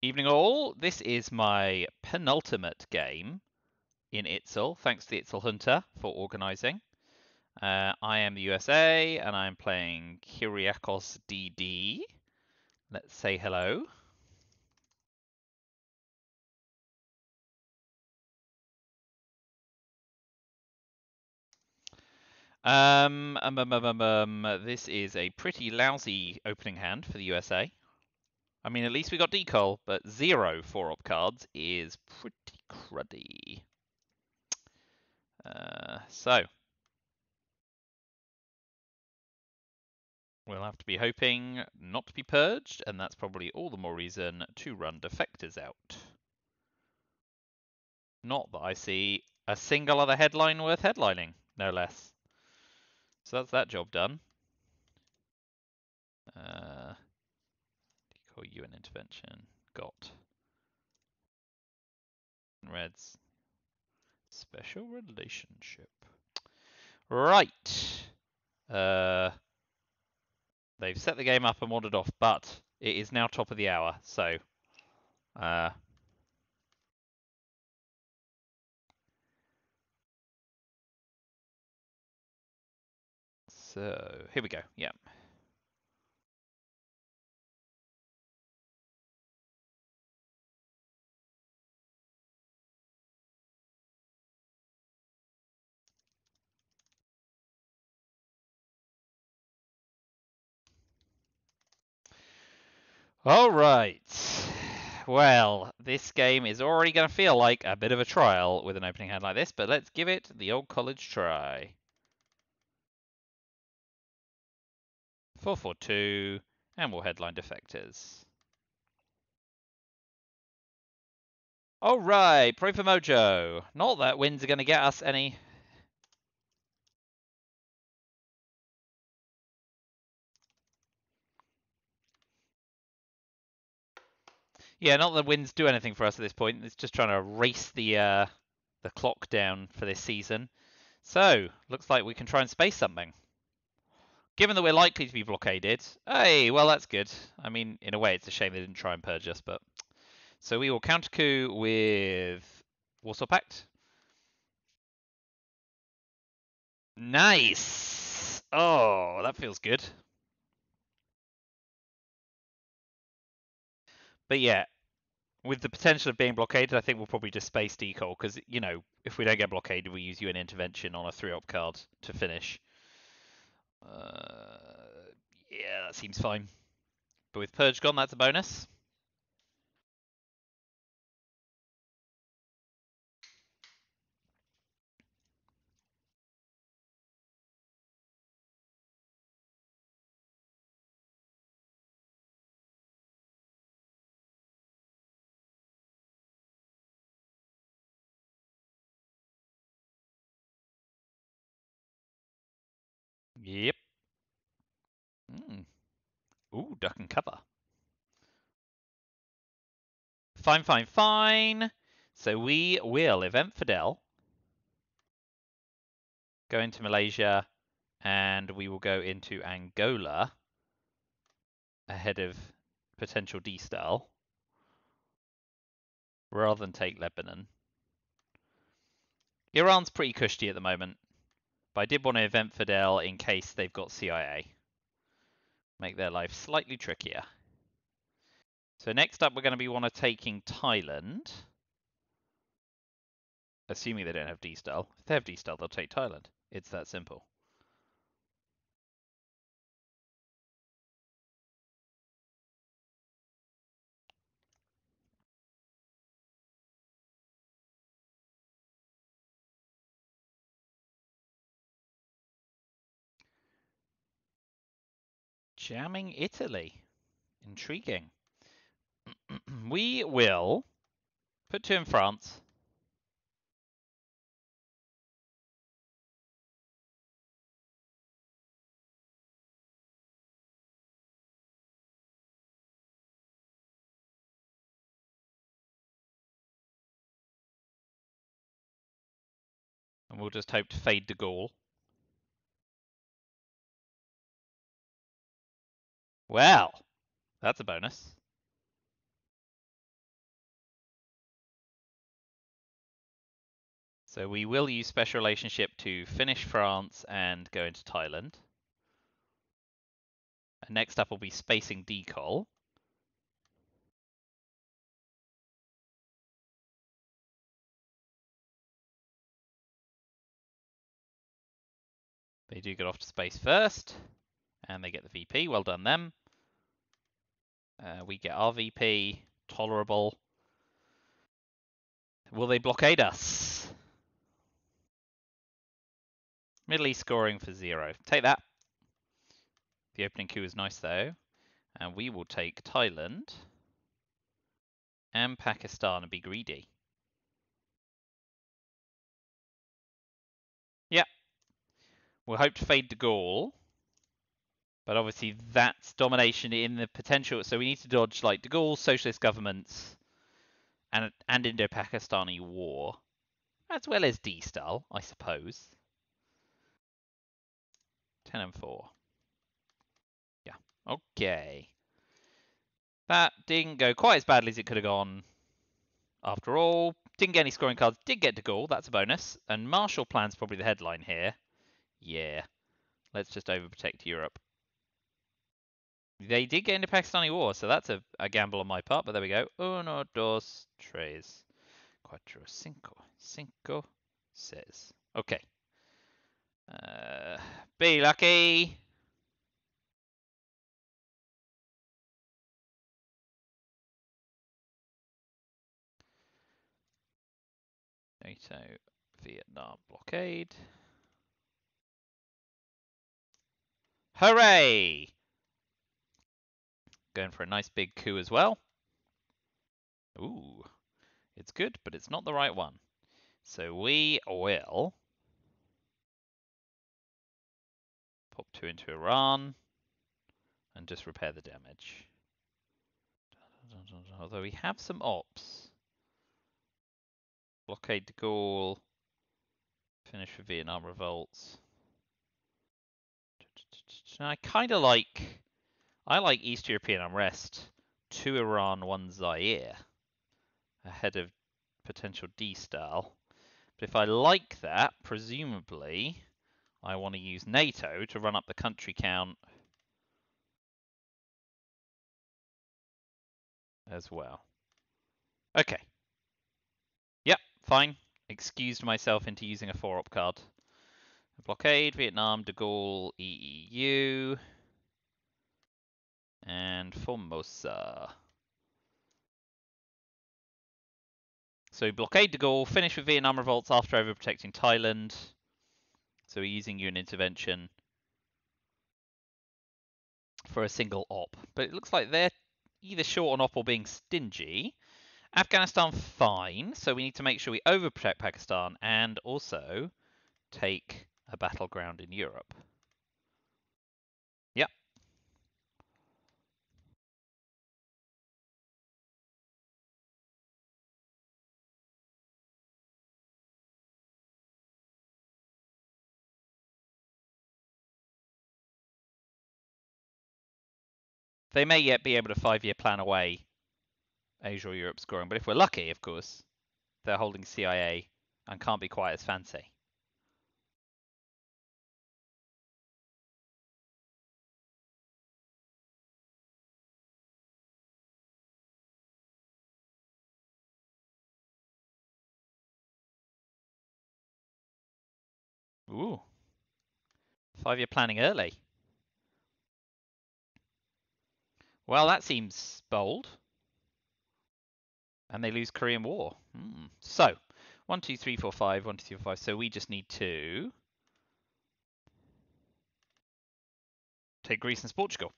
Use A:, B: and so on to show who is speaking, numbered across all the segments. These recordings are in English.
A: Evening all, this is my penultimate game in ITSL, thanks to the ITSL Hunter for organising. I am the USA and I'm playing kiriakosdd. Let's say hello. This is a pretty lousy opening hand for the USA. I mean, at least we got decal, but 0 4-op cards is pretty cruddy. So we'll have to be hoping not to be purged, and that's probably all the more reason to run defectors out. Not that I see a single other headline worth headlining, no less. So that's that job done. Decoy UN intervention. Got. Reds. Special relationship. Right. They've set the game up and wandered off, but it is now top of the hour, so here we go. Yeah. All right. Well, this game is already going to feel like a bit of a trial with an opening hand like this, but let's give it the old college try. 4-4-2, and we'll headline defectors. All right, pray for mojo. Not that wins are going to get us any. Yeah, not that wins do anything for us at this point. It's just trying to race the clock down for this season. So, looks like we can try and space something. Given that we're likely to be blockaded, hey, well, that's good. I mean, in a way, it's a shame they didn't try and purge us, but... So we will counter coup with Warsaw Pact. Nice! Oh, that feels good. But yeah, with the potential of being blockaded, I think we'll probably just space decal, because, you know, if we don't get blockaded, we use UN intervention on a 3-op card to finish. Yeah, that seems fine. But with Purge gone, that's a bonus. Yep. Ooh, duck and cover. Fine, fine, fine. So we will event Fidel, go into Malaysia, and we will go into Angola ahead of potential D-style, rather than take Lebanon. Iran's pretty cushy at the moment, but I did want to event Fidel in case they've got CIA. Make their life slightly trickier. So next up, we're going to be taking Thailand. Assuming they don't have D-style. If they have D-style, they'll take Thailand. It's that simple. Jamming Italy. Intriguing. We will put 2 in France. And we'll just hope to fade de Gaulle. Well, that's a bonus. So we will use special relationship to finish France and go into Thailand. And next up will be spacing decol. They do get off to space first, and they get the VP. Well done them. We get our VP. Tolerable. Will they blockade us? Middle East scoring for 0. Take that. The opening coup is nice though. And we will take Thailand and Pakistan and be greedy. Yeah. We'll hope to fade de Gaulle. But obviously that's domination in the potential. So we need to dodge like de Gaulle, socialist governments, and Indo-Pakistani war. As well as D-style, I suppose. 10 and 4. Yeah. Okay. That didn't go quite as badly as it could have gone. After all, didn't get any scoring cards. Did get de Gaulle. That's a bonus. And Marshall Plan's probably the headline here. Yeah. Let's just overprotect Europe. They did get into Pakistani war, so that's a gamble on my part. But there we go. Uno, dos, tres, cuatro, cinco. Cinco, seis. Okay. Be lucky. NATO, Vietnam blockade. Hooray! Going for a nice big coup as well. Ooh, it's good, but it's not the right one. So we will pop 2 into Iran and just repair the damage. Although we have some ops. Blockade de Gaulle. Finish for Vietnam revolts. I kind of like... I like East European unrest. 2 Iran, 1 Zaire. Ahead of potential D-style. But if I like that, presumably, I want to use NATO to run up the country count as well. Okay. Yep, fine. Excused myself into using a 4-op card. Blockade, Vietnam, de Gaulle, EEU, and Formosa. So blockade de Gaulle, finish with Vietnam revolts after overprotecting Thailand. So we're using UN intervention for a single op. But it looks like they're either short on op or being stingy. Afghanistan, fine. So we need to make sure we overprotect Pakistan and also take a battleground in Europe. Yep. They may yet be able to 5-year plan away Asia or Europe scoring, but if we're lucky, of course, they're holding CIA and can't be quite as fancy. Ooh. 5-year planning early. Well, that seems bold. And they lose Korean War. So, 1, 2, 3, 4, 5, 1, 2, 3, 4, 5. So we just need to take Greece and Portugal.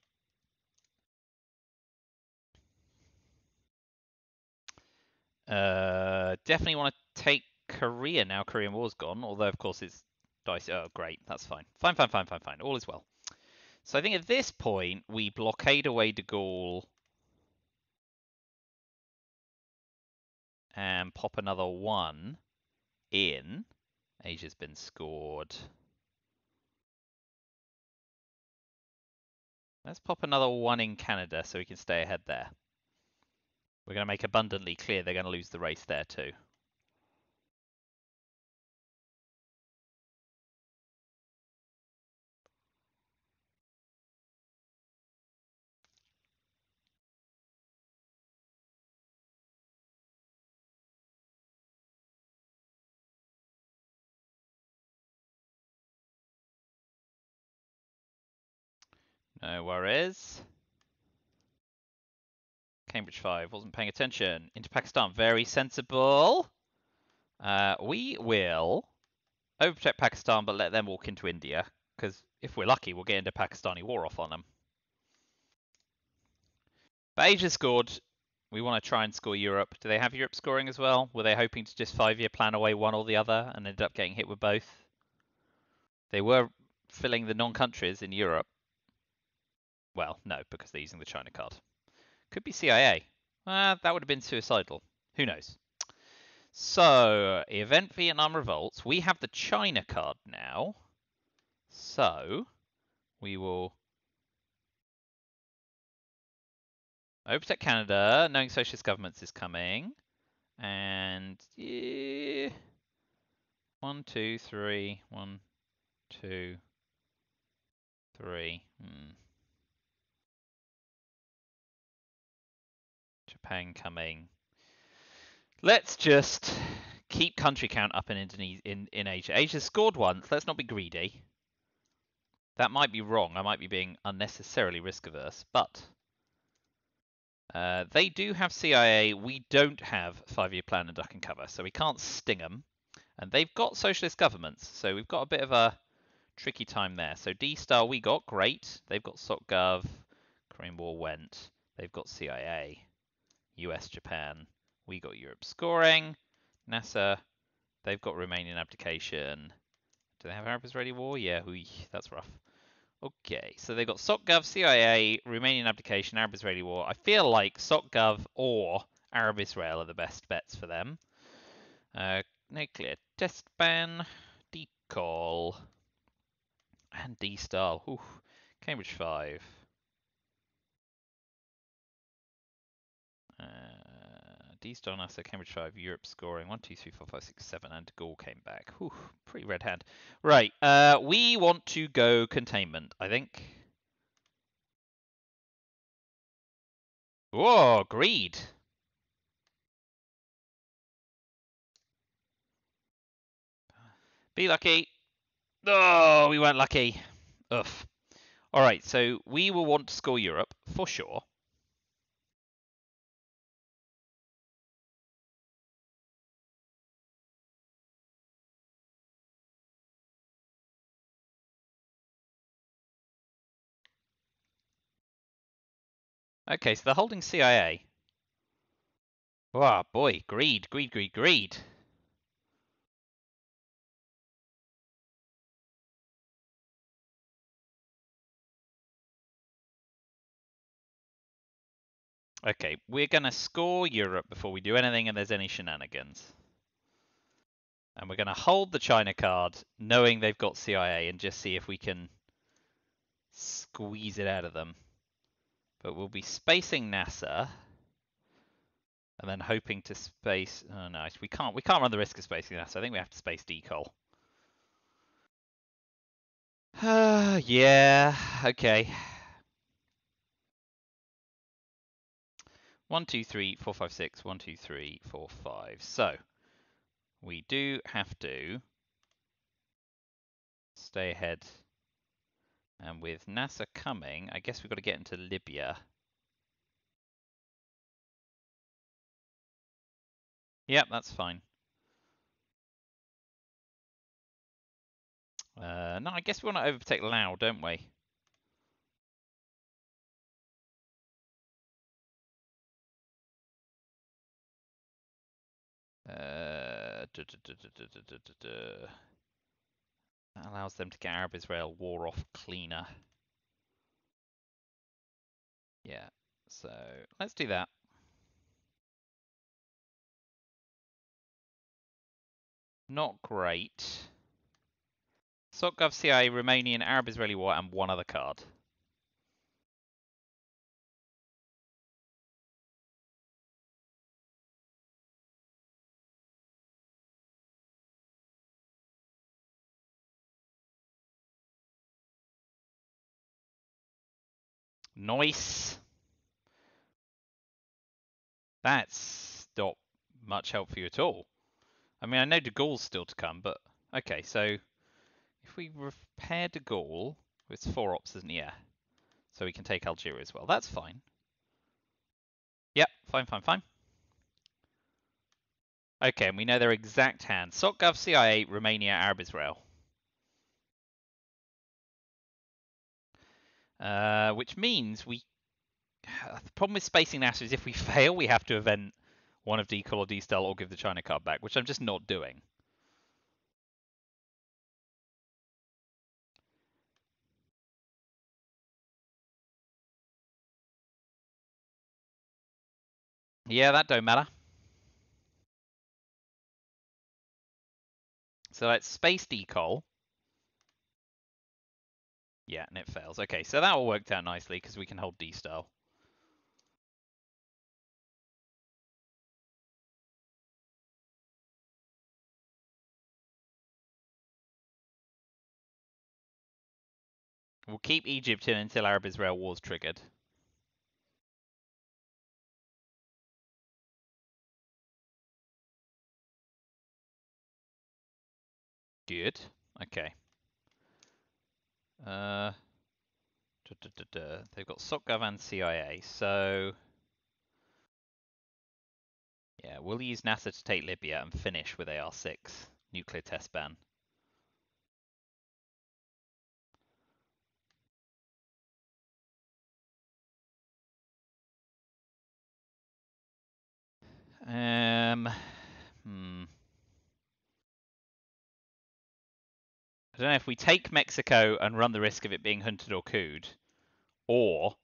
A: Definitely want to take Korea now Korean War's gone, although of course it's dicey. Oh, great, that's fine. Fine. All is well. So I think at this point we blockade away de Gaulle and pop another 1 in. Asia's been scored. Let's pop another 1 in Canada so we can stay ahead there. We're going to make abundantly clear they're going to lose the race there too. No worries. Cambridge 5 wasn't paying attention. Into Pakistan, very sensible. We will overprotect Pakistan, but let them walk into India, because if we're lucky, we'll get into Pakistani war off on them. But Asia scored. We want to try and score Europe. Do they have Europe scoring as well? Were they hoping to just 5-year plan away one or the other and ended up getting hit with both? They were filling the non-countries in Europe. Well, no, because they're using the China card. Could be CIA. That would have been suicidal. Who knows? So, Event Vietnam Revolts. We have the China card now. So, we will overtake Canada, knowing socialist governments is coming. And yeah, 1, 2, 3, 1, 2, 3. Japan coming. Let's just keep country count up in Indonesia, in Asia. Asia's scored once. Let's not be greedy. That might be wrong. I might be being unnecessarily risk averse, but they do have CIA. We don't have 5-year plan and duck and cover, so we can't sting them. And they've got socialist governments, so we've got a bit of a tricky time there. So D-Star we got, great. They've got SOCGov, Korean War went. They've got CIA, US, Japan. We got Europe scoring. NASA, they've got Romanian abdication. Do they have Arab Israeli war? Yeah, that's rough. Okay, so they've got SOCGov, CIA, Romanian abdication, Arab Israeli war. I feel like SOCGov or Arab Israel are the best bets for them. Nuclear test ban, decall, and D-Star. Cambridge 5. D-Star, NASA, Cambridge 5, Europe scoring 1, 2, 3, 4, 5, 6, 7, and Gaul came back. Pretty red hand. Right, we want to go containment, I think. Whoa, greed. Be lucky. Oh, we weren't lucky. Ugh. All right, so we will want to score Europe for sure. Okay, so they're holding CIA. Oh boy, greed, greed, greed, greed. Okay, we're going to score Europe before we do anything and there's any shenanigans. And we're going to hold the China card, knowing they've got CIA, and just see if we can squeeze it out of them. But we'll be spacing NASA, and then hoping to space. Oh no, we can't run the risk of spacing NASA. I think we have to space decol. Yeah. Okay. 1, 2, 3, 4, 5, 6. 1, 2, 3, 4, 5. So we do have to stay ahead. And with NASA coming, I guess we've got to get into Libya. Yep, that's fine. No, I guess we want to overtake Laos, don't we? That allows them to get Arab Israel war off cleaner. Yeah, so let's do that. Not great. SOCGov, CIA, Romanian, Arab Israeli war, and one other card. Nice. That's not much help for you at all. I mean, I know de Gaulle's still to come, but okay, so if we repair de Gaulle, it's 4 ops, isn't it? Yeah. So we can take Algeria as well. That's fine. Yep, fine, fine, fine. Okay, and we know their exact hands. SOCGov, CIA, Romania, Arab Israel. Which means we... The problem with spacing NASA is if we fail, we have to event one of decall or D-style or give the China card back, which I'm just not doing. Yeah, that don't matter. So let's space decall. Yeah, and it fails. Okay, so that all worked out nicely because we can hold D-style. We'll keep Egypt in until Arab-Israel war's triggered. Good. Okay. They've got SOCGov and CIA, so yeah, we'll use NASA to take Libya and finish with AR-6 nuclear test ban. I don't know if we take Mexico and run the risk of it being hunted or cooed, or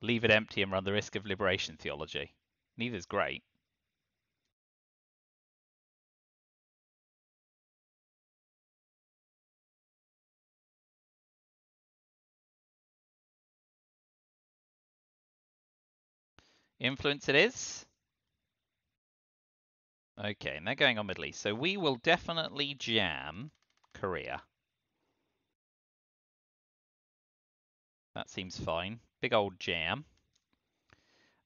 A: leave it empty and run the risk of liberation theology. Neither's great. Influence it is. Okay, and they're going on Middle East. So we will definitely jam Korea. That seems fine. Big old jam.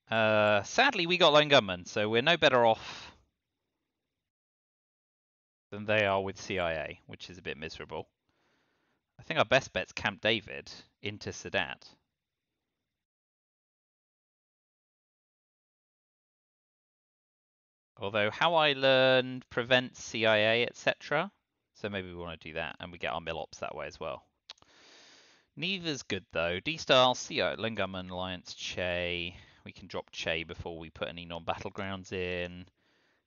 A: Sadly, we got lone gunmen, so we're no better off than they are with CIA, which is a bit miserable. I think our best bet's Camp David into Sadat. Although how I learned prevents CIA, etc. So maybe we want to do that, and we get our mill-ops that way as well. Neither's good though. D-Style, CIA, lone gunman, Alliance, Che. We can drop Che before we put any non-battlegrounds in.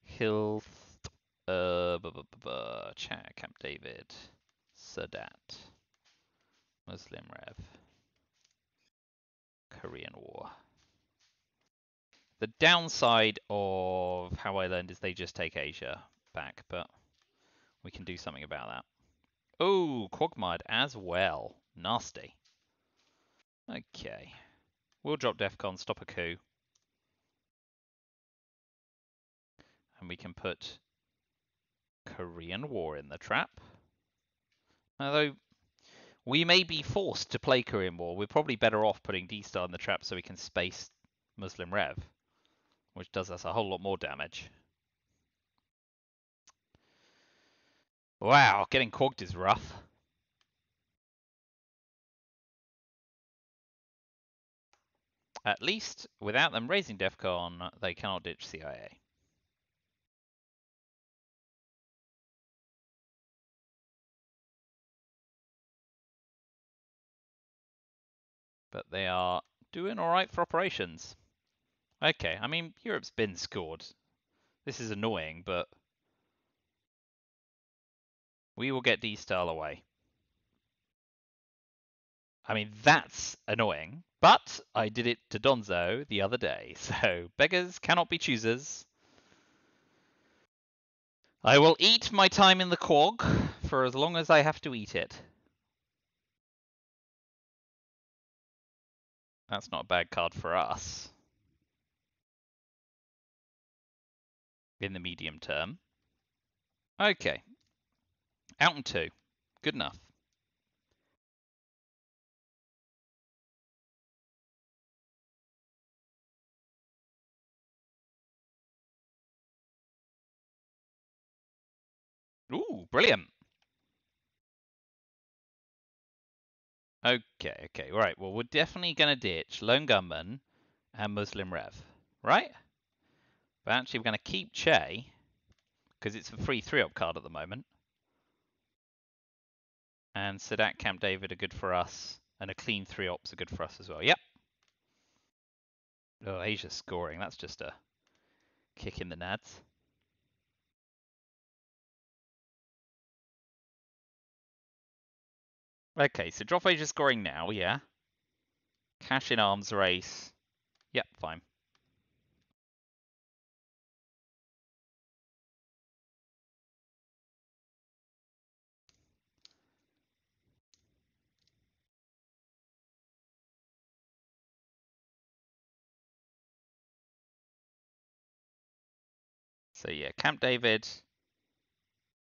A: Hill, Camp David, Sadat, Muslim Rev, Korean War. The downside of how I learned is they just take Asia back, but we can do something about that. Oh, Quagmire as well. Nasty. Okay. We'll drop DEFCON, stop a coup. And we can put Korean War in the trap. Although we may be forced to play Korean War, we're probably better off putting D-Star in the trap so we can space Muslim Rev, which does us a whole lot more damage. Wow, getting quagged is rough. At least, without them raising DEFCON, they cannot ditch CIA. But they are doing alright for operations. Okay, I mean, Europe's been scored. This is annoying, but we will get D-Style away. I mean, that's annoying, but I did it to Donzo the other day, so beggars cannot be choosers. I will eat my time in the quag for as long as I have to eat it. That's not a bad card for us. In the medium term. Okay. Out and two. Good enough. Ooh, brilliant. Okay, right. Well, we're definitely going to ditch Lone Gunman and Muslim Rev, right? But actually, we're going to keep Che, because it's a free 3-op card at the moment. And Sadat, Camp David are good for us, and a clean 3-ops are good for us as well. Yep. Oh, Asia's scoring. That's just a kick in the nads. Okay, so drop Asia scoring now, yeah. Cash in arms race. Yep, fine. So yeah, Camp David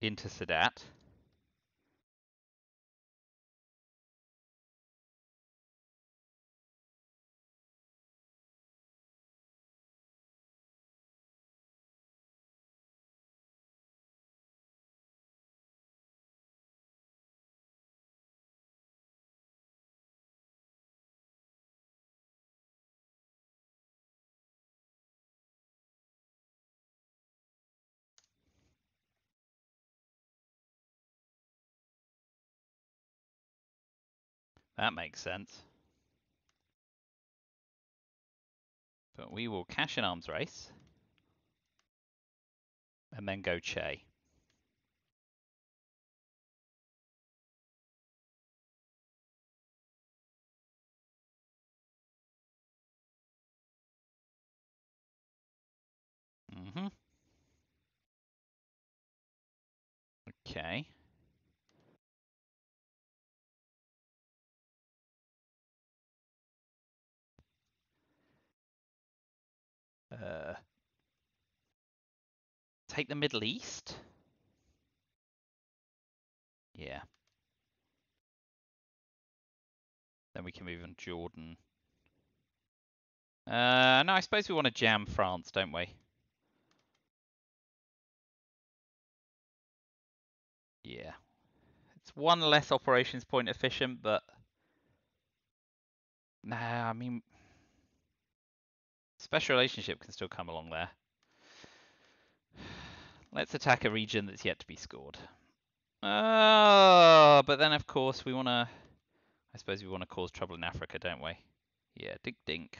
A: into Sadat. That makes sense. But we will cash in arms race. And then go Che. Mm-hmm. Okay. Take the Middle East? Yeah. Then we can move on Jordan. No, I suppose we want to jam France, don't we? Yeah. It's one less operations point efficient, but... Nah, I mean... Special relationship can still come along there. Let's attack a region that's yet to be scored. But then, of course, we want to... I suppose we want to cause trouble in Africa, don't we? Yeah, dig dink.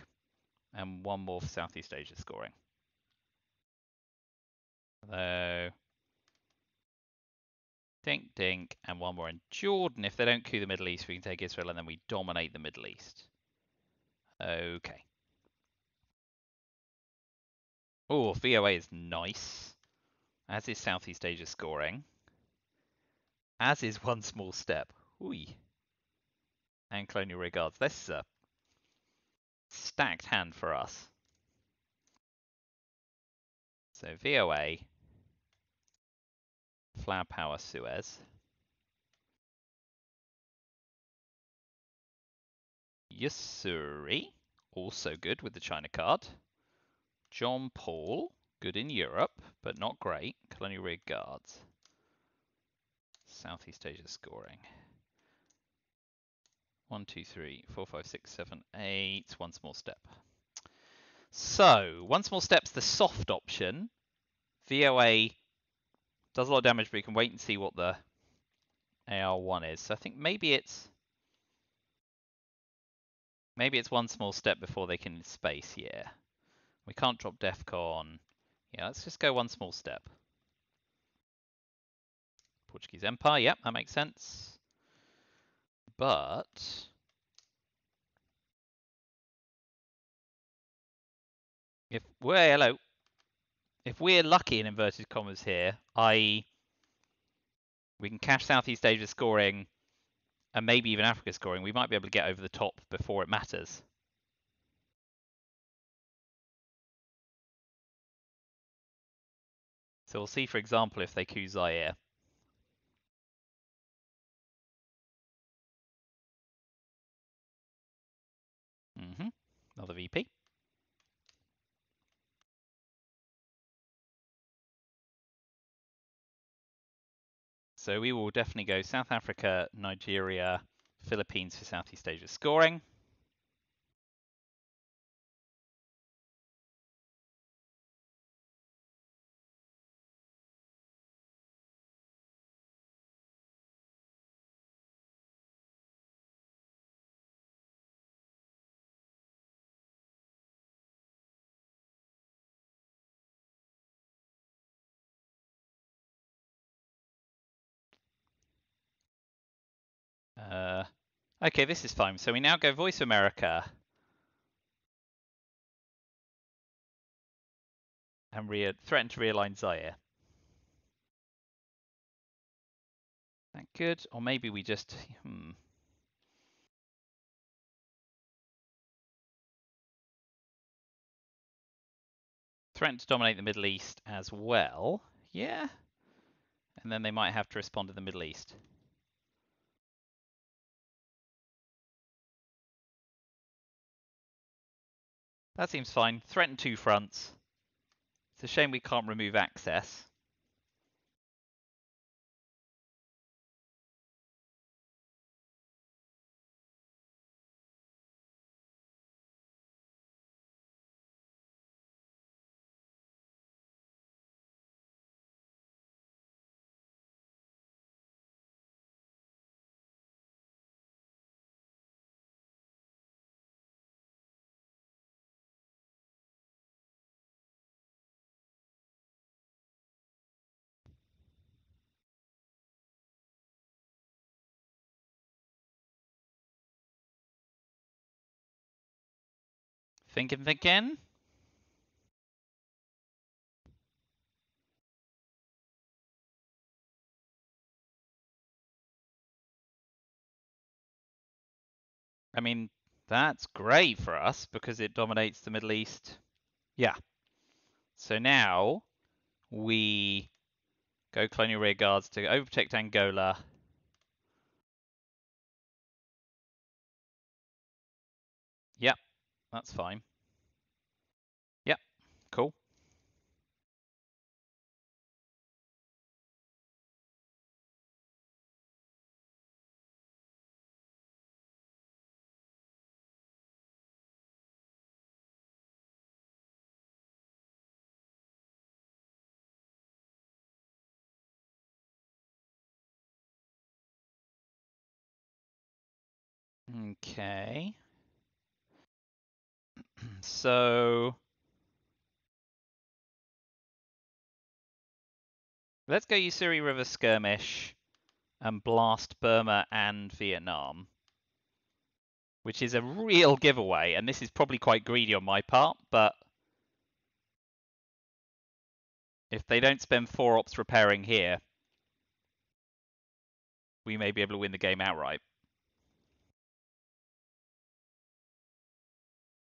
A: And one more for Southeast Asia scoring. Though... Dink, dink, and one more in Jordan. If they don't coup the Middle East, we can take Israel, and then we dominate the Middle East. Okay. Oh, VOA is nice. As is Southeast Asia scoring. As is one small step. Ooh. And colonial regards. This is a stacked hand for us. So VOA, Flower Power Suez. Yusuri, also good with the China card. John Paul, good in Europe, but not great. Colonial regards. Southeast Asia scoring. 1, 2, 3, 4, 5, 6, 7, 8. One small step. So, one small step's the soft option. VOA does a lot of damage, but you can wait and see what the AR1 is. So I think maybe it's one small step before they can space. Yeah, we can't drop DEFCON. Yeah, let's just go one small step. Portuguese Empire. Yep, that makes sense. But if we're lucky in inverted commas here, i.e., we can cash Southeast Asia scoring and maybe even Africa scoring, we might be able to get over the top before it matters. So we'll see, for example, if they coup Zaire. Another VP. So we will definitely go South Africa, Nigeria, Philippines for Southeast Asia scoring. Okay, this is fine. So we now go Voice America and threaten to realign Zaire. That good? Or maybe we just... Threaten to dominate the Middle East as well. Yeah. And then they might have to respond to the Middle East. That seems fine. Threaten 2 fronts. It's a shame we can't remove access. Thinking. I mean, that's great for us because it dominates the Middle East. Yeah. So now we go colonial rear guards to overprotect Angola. Yep, that's fine. Yep, cool. Okay. So let's go Usuri River Skirmish and blast Burma and Vietnam, which is a real giveaway. And this is probably quite greedy on my part, but if they don't spend 4 ops repairing here, we may be able to win the game outright.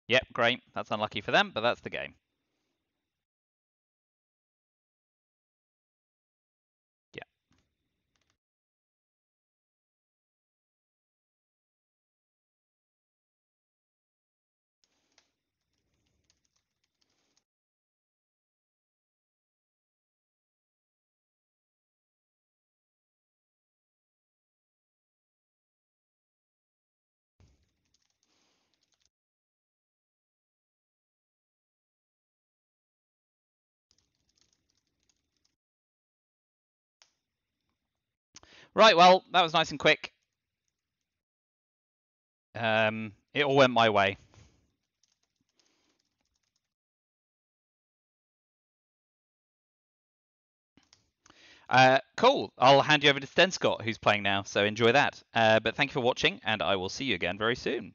A: Yep, great. That's unlucky for them, but that's the game. Yeah. Right, well, that was nice and quick. It all went my way. Cool. I'll hand you over to Sten Scott, who's playing now, so enjoy that. But thank you for watching, and I will see you again very soon.